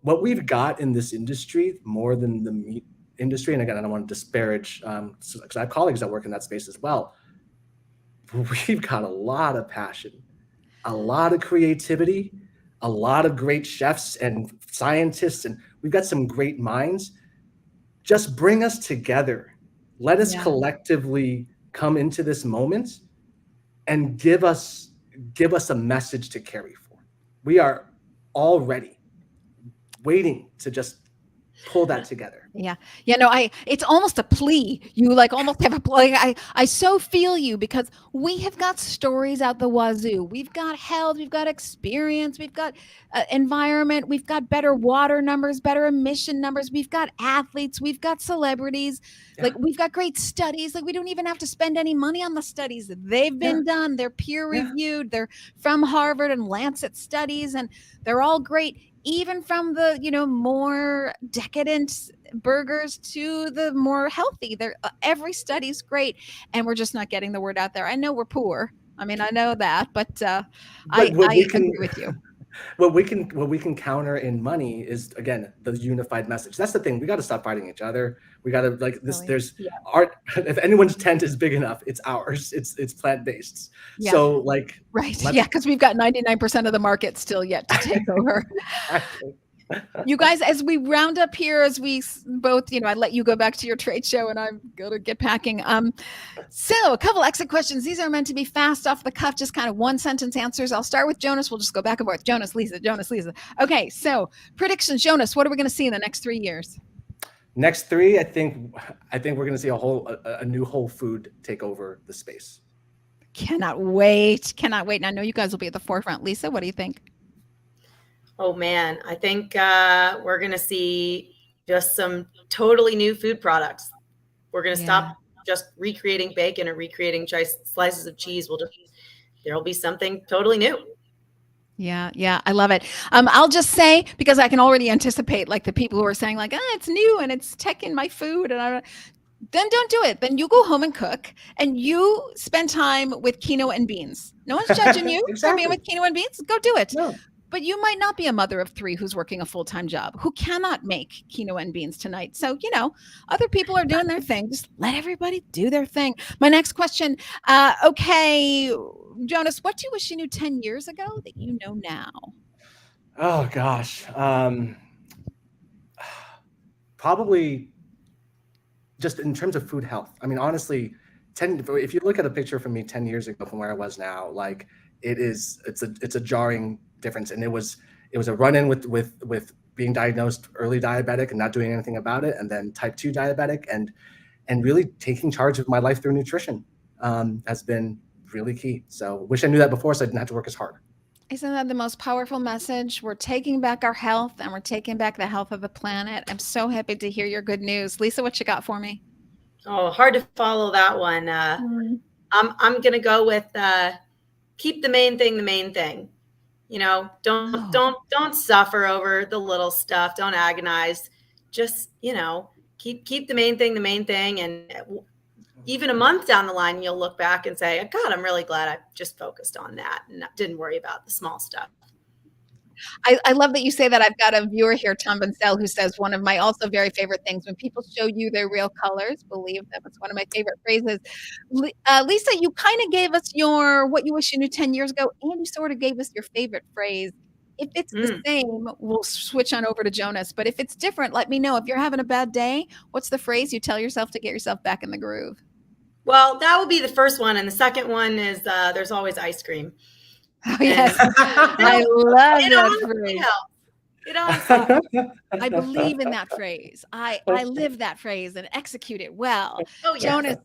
What we've got in this industry more than the meat industry. And again, I don't want to disparage, because I have colleagues that work in that space as well. We've got a lot of passion, a lot of creativity, a lot of great chefs and scientists, and we've got some great minds. Just bring us together. Let us collectively come into this moment and give us a message to carry forward. We are already waiting to just pull that together. Yeah. It's almost a plea. You like almost have a plea. I so feel you, because we have got stories out the wazoo. We've got health, we've got experience, we've got environment, we've got better water numbers, better emission numbers. We've got athletes, we've got celebrities, like we've got great studies. Like we don't even have to spend any money on the studies. They've been done. They're peer reviewed. They're from Harvard and Lancet studies, and they're all great. Even from the, more decadent burgers to the more healthy, every study's great, and we're just not getting the word out there. I know we're poor. I mean, I know that, but I agree with you. What we can counter in money is, again, the unified message. That's the thing. We got to stop fighting each other. We got to there's art. If anyone's tent is big enough, it's ours. It's plant-based. Yeah. So right. Yeah. Cause we've got 99% of the market still yet to take over. Exactly. You guys, as we round up here, as we both, I let you go back to your trade show and I'm going to get packing. So a couple exit questions. These are meant to be fast off the cuff, just kind of one sentence answers. I'll start with Jonas. We'll just go back and forth. Jonas, Lisa. Okay. So predictions, Jonas, what are we going to see in the next 3 years? Next 3, I think we're going to see a new Whole Food take over the space. Cannot wait. And I know you guys will be at the forefront. Lisa, what do you think? Oh man, I think we're going to see just some totally new food products. We're going to stop just recreating bacon or recreating slices of cheese. There'll be something totally new. Yeah, I love it. I'll just say, because I can already anticipate like the people who are saying like, it's new and it's tech in my food, and then don't do it. Then you go home and cook, and you spend time with quinoa and beans. No one's judging you for being with quinoa and beans. Go do it. No. But you might not be a mother of 3 who's working a full-time job, who cannot make quinoa and beans tonight. So, other people are doing their thing. Just let everybody do their thing. My next question. Okay, Jonas, what do you wish you knew 10 years ago that you know now? Oh, gosh. Probably just in terms of food health. I mean, honestly, if you look at a picture from me 10 years ago from where I was now, like it's a jarring difference. And it was a run-in with being diagnosed early diabetic and not doing anything about it, and then type 2 diabetic, and really taking charge of my life through nutrition has been really key. So wish I knew that before, so I didn't have to work as hard. Isn't that the most powerful message? We're taking back our health, and we're taking back the health of the planet. I'm so happy to hear your good news. Lisa, what you got for me? Oh, hard to follow that one. I'm going to go with keep the main thing the main thing. Don't suffer over the little stuff. Don't agonize. Just, keep the main thing the main thing. And even a month down the line, you'll look back and say, God, I'm really glad I just focused on that and didn't worry about the small stuff. I love that you say that. I've got a viewer here, Tom Bancel, who says one of my also very favorite things, when people show you their real colors, believe them. It's one of my favorite phrases. Lisa, you kind of gave us your what you wish you knew 10 years ago, and you sort of gave us your favorite phrase. If it's the same, we'll switch on over to Jonas. But if it's different, let me know. If you're having a bad day, what's the phrase you tell yourself to get yourself back in the groove? Well, that would be the first one. And the second one is there's always ice cream. Oh, yes. I love that phrase. It honestly I believe in that phrase. I live that phrase and execute it well. Oh, yeah. Jonas,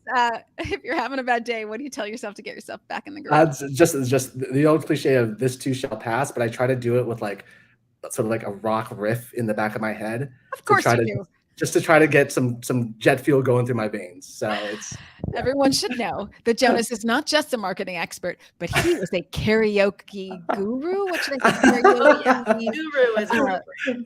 if you're having a bad day, what do you tell yourself to get yourself back in the groove? Just the old cliche of this too shall pass, but I try to do it with like sort of like a rock riff in the back of my head. Of course you do. Just to try to get some jet fuel going through my veins. So it's everyone should know that Jonas is not just a marketing expert, but he was a karaoke guru. What should I say? Karaoke guru is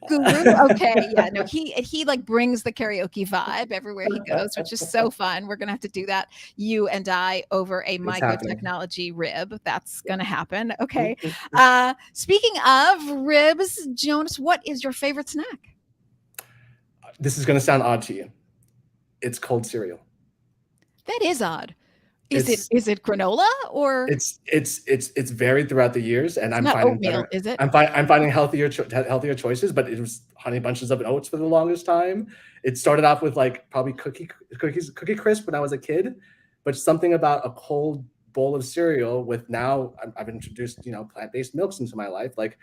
guru. Okay, yeah, no, he like brings the karaoke vibe everywhere he goes, which is so fun. We're gonna have to do that, you and I, over a MycoTechnology rib. That's gonna happen. Okay. Speaking of ribs, Jonas, what is your favorite snack? This is going to sound odd to you. It's cold cereal. That is odd. Is it granola or? It's varied throughout the years, and I'm finding oatmeal, is it? I'm finding healthier choices, but it was Honey Bunches of Oats for the longest time. It started off with like probably Cookie Crisp when I was a kid, but something about a cold bowl of cereal with now I've introduced plant-based milks into my life, like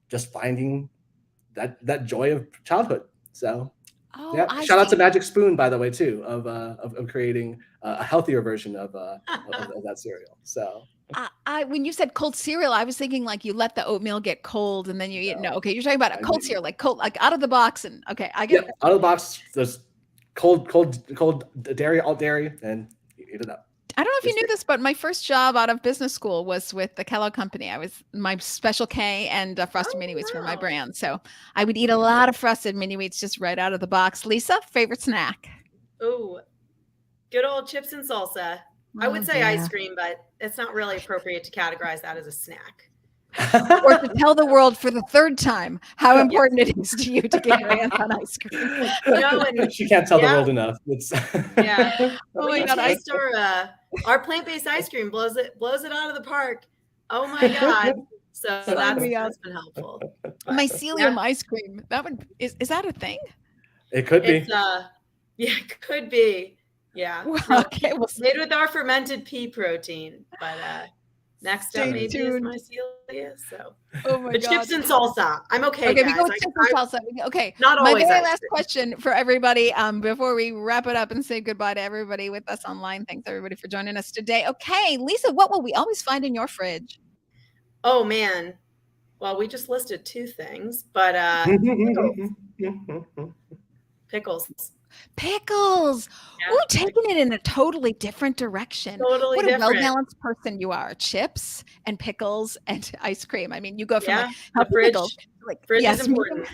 just finding that joy of childhood. So. Oh, yeah. Shout out to Magic Spoon, by the way, too, of creating a healthier version of that cereal. So, when you said cold cereal, I was thinking like you let the oatmeal get cold and then you eat. No, okay, you're talking about a cold cereal, like cold, like out of the box, and okay, I get it. Out of the box. There's cold dairy, alt dairy, and you eat it up. I don't know if you knew this, but my first job out of business school was with the Kellogg Company. I was my Special K and Frosted Mini Wheats were my brand. So I would eat a lot of Frosted Mini Wheats just right out of the box. Lisa, favorite snack? Oh, good old chips and salsa. I would say ice cream, but it's not really appropriate to categorize that as a snack. Or to tell the world for the third time how important it is to you to get your hands on ice cream. And, she can't tell the world enough. Yeah. Oh my God! Our plant-based ice cream blows it out of the park. Oh my God! So that's been helpful. Mycelium ice cream. Is that a thing? It could be. It could be. Yeah. Well, okay. Well, made with our fermented pea protein, but next up maybe is mycelia. So, God. Chips and salsa. I'm okay. Okay, guys. we go with chips and salsa. Okay. Not always. My very last question for everybody, before we wrap it up and say goodbye to everybody with us online. Thanks everybody for joining us today. Okay, Lisa, what will we always find in your fridge? Oh man. Well, we just listed two things, but pickles. Yeah. Ooh, taking it in a totally different direction. Totally what different. A well-balanced person you are. Chips and pickles and ice cream. I mean, you go from fridge, pickles, fridge is important.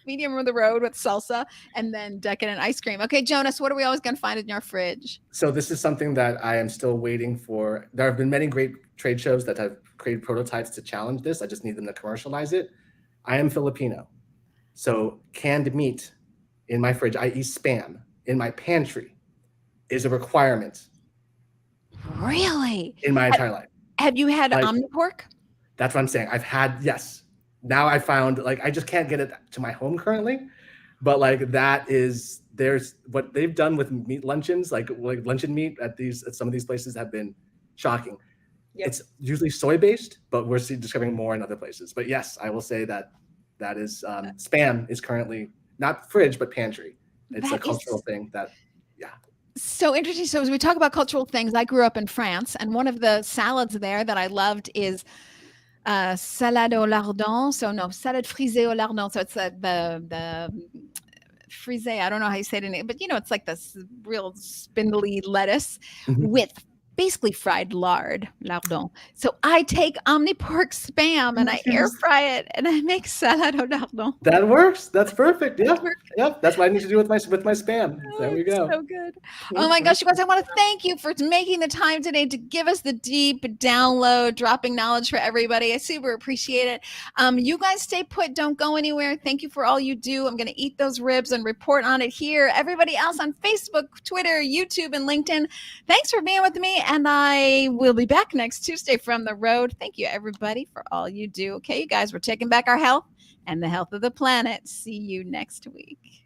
Medium of the road with salsa, and then decadent ice cream. Okay, Jonas, what are we always going to find in your fridge? So this is something that I am still waiting for. There have been many great trade shows that have created prototypes to challenge this. I just need them to commercialize it. I am Filipino. So canned meat in my fridge, i.e. Spam, in my pantry is a requirement. Really? In my entire life. Have you had Omnipork? That's what I'm saying. I've had, yes. Now I found, I just can't get it to my home currently, but there's what they've done with meat luncheons, like luncheon meat at some of these places have been shocking. Yep. It's usually soy-based, but we're discovering more in other places. But yes, I will say that is Spam is currently not fridge, but pantry. It's a cultural thing so interesting. So as we talk about cultural things, I grew up in France, and one of the salads there that I loved is salade au lardon. So salad frisée au lardon. So it's the frisée. I don't know how you say it in it, but it's like this real spindly lettuce with basically fried lard, lardon. So I take Omnipork Spam and I air fry it and I make salad au lardon. That works. That's perfect. That's Yeah. perfect. Yep. That's what I need to do with my Spam. There we It's go. so good. Oh my gosh, you guys, I want to thank you for making the time today to give us the deep download, dropping knowledge for everybody. I super appreciate it. You guys stay put. Don't go anywhere. Thank you for all you do. I'm going to eat those ribs and report on it here. Everybody else on Facebook, Twitter, YouTube, and LinkedIn, thanks for being with me. And I will be back next Tuesday from the road. Thank you, everybody, for all you do. Okay, you guys, we're taking back our health and the health of the planet. See you next week.